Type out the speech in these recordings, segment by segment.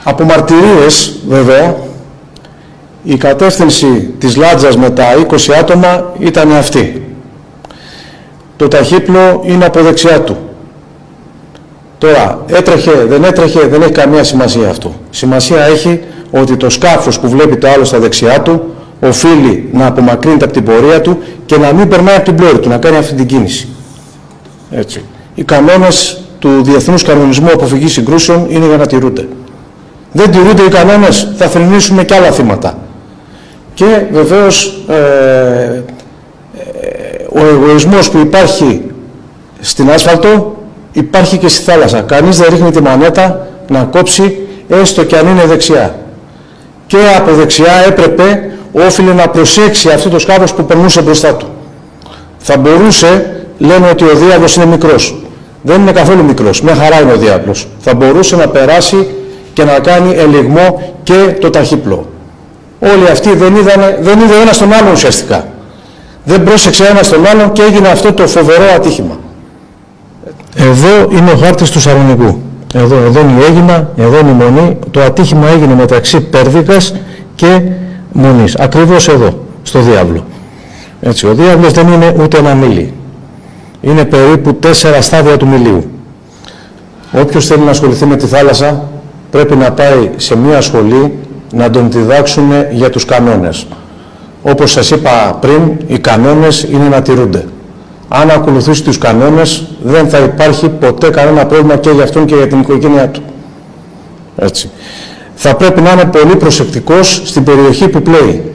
Από μαρτυρίες, βέβαια, η κατεύθυνση της λάτζας με τα 20 άτομα ήταν αυτή. Το ταχύπλο είναι από δεξιά του. Τώρα, έτρεχε, δεν έχει καμία σημασία αυτό. Σημασία έχει ότι το σκάφος που βλέπει το άλλο στα δεξιά του οφείλει να απομακρύνεται από την πορεία του και να μην περνάει από την πλώρη του, να κάνει αυτή την κίνηση. Έτσι. Οι κανόνες του Διεθνούς Κανονισμού Αποφυγής Συγκρούσεων είναι για να τηρούνται. Δεν τηρούνται οι κανόνες, θα θρηνήσουμε και άλλα θύματα. Και βεβαίως ο εγωισμός που υπάρχει στην άσφαλτο υπάρχει και στη θάλασσα. Κανείς δεν ρίχνει τη μανέτα να κόψει έστω και αν είναι δεξιά. Και από δεξιά όφιλε να προσέξει αυτό το σκάφος που περνούσε μπροστά του. Θα μπορούσε, λένε ότι ο διάβλος είναι μικρός. Δεν είναι καθόλου μικρός, μια χαρά είναι ο διάβλος. Θα μπορούσε να περάσει και να κάνει ελιγμό και το ταχύπλο. Όλοι αυτοί δεν είδε ένας τον άλλον ουσιαστικά. Δεν πρόσεξε ένας τον άλλον και έγινε αυτό το φοβερό ατύχημα. Εδώ είναι ο χάρτης του Σαλονικού. Εδώ είναι η Αίγινα, εδώ είναι η Μονή. Το ατύχημα έγινε μεταξύ Πέρδικας και Μονής. Ακριβώς εδώ, στο διάβλο. Έτσι, ο διάβλος δεν είναι ούτε ένα μίλι. Είναι περίπου 4 στάδια του μιλίου. Όποιος θέλει να ασχοληθεί με τη θάλασσα πρέπει να πάει σε μια σχολή να τον διδάξουν για τους κανόνες. Όπως σας είπα πριν, οι κανόνες είναι να τηρούνται. Αν ακολουθήσει τους κανόνες, δεν θα υπάρχει ποτέ κανένα πρόβλημα και για αυτόν και για την οικογένειά του. Έτσι. Θα πρέπει να είναι πολύ προσεκτικός στην περιοχή που πλέει.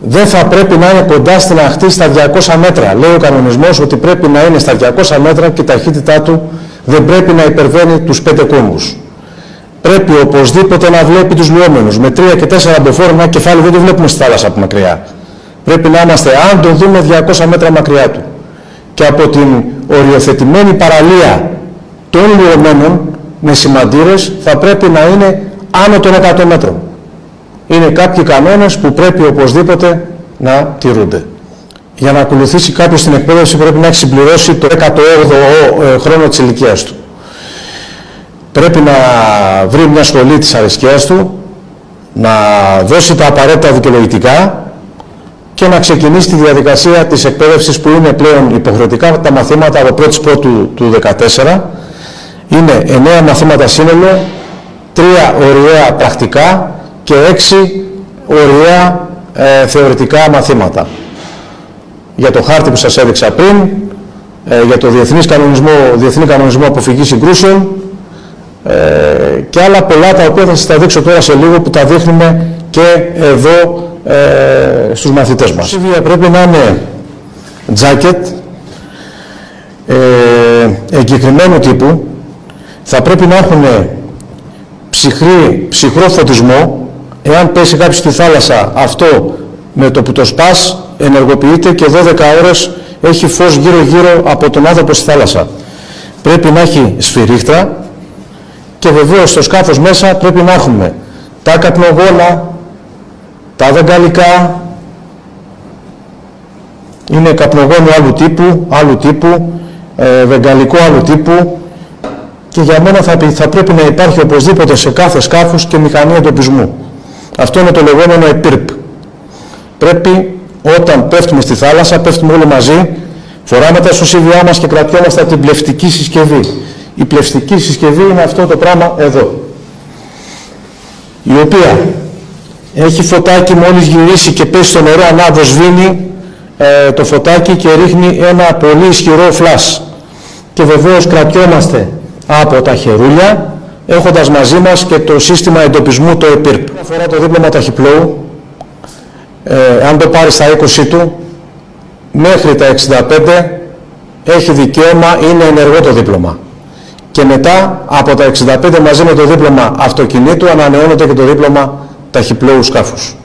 Δεν θα πρέπει να είναι κοντά στην αχτή στα 200 μέτρα. Λέει ο κανονισμός ότι πρέπει να είναι στα 200 μέτρα και η ταχύτητά του δεν πρέπει να υπερβαίνει τους 5 κόμβους. Πρέπει οπωσδήποτε να βλέπει τους λουόμενους. Με 3 και 4 μποφόρ ένα κεφάλι δεν το βλέπουμε στη θάλασσα από μακριά. Πρέπει να είμαστε, αν τον δούμε, 200 μέτρα μακριά του. Και από την οριοθετημένη παραλία των λουωμένων με σημαντήρες θα πρέπει να είναι άνω των 100 μέτρων. Είναι κάποιοι κανόνες που πρέπει οπωσδήποτε να τηρούνται. Για να ακολουθήσει κάποιος την εκπαίδευση πρέπει να έχει συμπληρώσει το 18ο χρόνο της ηλικίας του. Πρέπει να βρει μια σχολή της αρεσκίας του, να δώσει τα απαραίτητα δικαιολογητικά και να ξεκινήσει τη διαδικασία της εκπαίδευσης που είναι πλέον υποχρεωτικά τα μαθήματα από 1η Πρώτου του 2014. Είναι 9 μαθήματα σύνολο, 3 ωριαία πρακτικά και 6 ωριαία θεωρητικά μαθήματα. Για το χάρτη που σας έδειξα πριν, για το Διεθνή Κανονισμό Αποφυγής Συγκρούσεων και άλλα πολλά τα οποία θα σας τα δείξω τώρα σε λίγο που τα δείχνουμε και εδώ στους μαθητές μας. Πρέπει να είναι τζάκετ εγκεκριμένου τύπου, θα πρέπει να έχουν ψυχρό φωτισμό. Εάν πέσει κάποιος στη θάλασσα, αυτό με το που το σπάς ενεργοποιείται και 12 ώρες έχει φως γύρω-γύρω από τον άνθρωπο στη θάλασσα. Πρέπει να έχει σφυρίχτρα και βεβαίως στο σκάφος μέσα πρέπει να έχουμε τα καπνογόνα, τα βεγγαλικά, είναι καπνογόνο άλλου τύπου, βεγγαλικό άλλου τύπου και για μένα θα πρέπει να υπάρχει οπωσδήποτε σε κάθε σκάφος και μηχανή εντοπισμού. Αυτό είναι το λεγόμενο EPIRB. Πρέπει όταν πέφτουμε στη θάλασσα, πέφτουμε όλοι μαζί, φοράμε τα σωσίβια μας και κρατιόμαστε από την πλευτική συσκευή. Η πλευτική συσκευή είναι αυτό το πράγμα εδώ, η οποία έχει φωτάκι, μόλις γυρίσει και πέσει στο νερό ανάβω, σβήνει το φωτάκι και ρίχνει ένα πολύ ισχυρό φλας. Και βεβαίως κρατιόμαστε από τα χερούλια, έχοντας μαζί μας και το σύστημα εντοπισμού, το EPIRB. Αφορά το δίπλωμα ταχυπλόου, αν το πάρει στα 20 του, μέχρι τα 65 έχει δικαίωμα, είναι ενεργό το δίπλωμα. Και μετά από τα 65 μαζί με το δίπλωμα αυτοκινήτου ανανεώνεται και το δίπλωμα ταχυπλόου σκάφους.